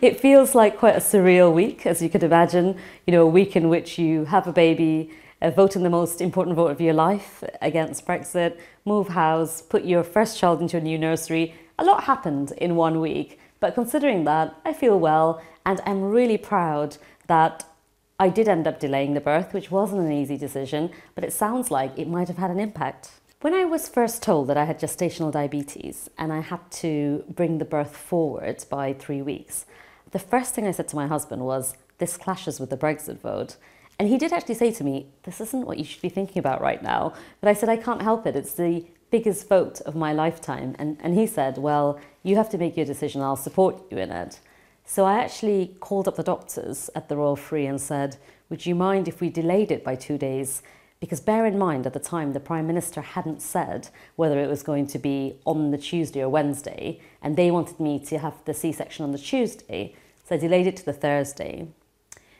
It feels like quite a surreal week, as you could imagine. You know, a week in which you have a baby, vote in the most important vote of your life against Brexit, move house, put your first child into a new nursery. A lot happened in 1 week, but considering that, I feel well, and I'm really proud that I did end up delaying the birth, which wasn't an easy decision, but it sounds like it might have had an impact. When I was first told that I had gestational diabetes and I had to bring the birth forward by 3 weeks, the first thing I said to my husband was, this clashes with the Brexit vote. And he did actually say to me, this isn't what you should be thinking about right now. But I said, I can't help it. It's the biggest vote of my lifetime. And he said, well, you have to make your decision. I'll support you in it. So I actually called up the doctors at the Royal Free and said, would you mind if we delayed it by 2 days? Because bear in mind, at the time, the Prime Minister hadn't said whether it was going to be on the Tuesday or Wednesday, and they wanted me to have the C-section on the Tuesday, so I delayed it to the Thursday.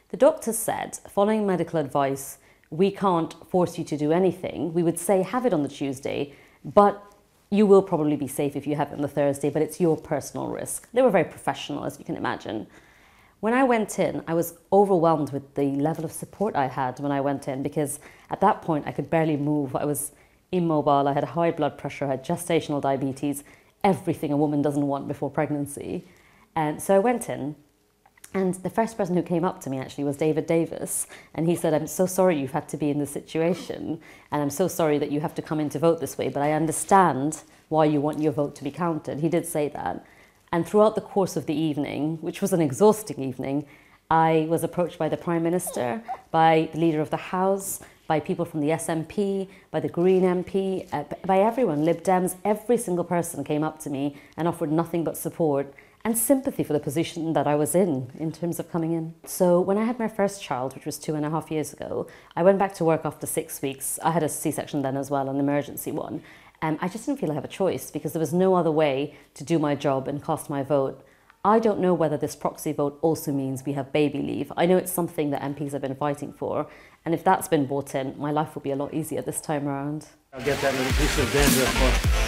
The doctors said, following medical advice, we can't force you to do anything. We would say have it on the Tuesday, but you will probably be safe if you have it on the Thursday, but it's your personal risk. They were very professional, as you can imagine. When I went in, I was overwhelmed with the level of support I had when I went in, because at that point I could barely move. I was immobile, I had high blood pressure, I had gestational diabetes, everything a woman doesn't want before pregnancy. And so I went in, and the first person who came up to me actually was David Davis, and he said, I'm so sorry you've had to be in this situation, and I'm so sorry that you have to come in to vote this way, but I understand why you want your vote to be counted. He did say that. And throughout the course of the evening, which was an exhausting evening, I was approached by the Prime Minister, by the Leader of the House, by people from the SNP, by the Green MP, by everyone, Lib Dems. Every single person came up to me and offered nothing but support and sympathy for the position that I was in terms of coming in. So when I had my first child, which was 2.5 years ago, I went back to work after 6 weeks. I had a C-section then as well, an emergency one. I just didn't feel I have a choice because there was no other way to do my job and cast my vote. I don't know whether this proxy vote also means we have baby leave. I know it's something that MPs have been fighting for, and if that's been brought in, my life will be a lot easier this time around. I'll get that little piece of dandruff for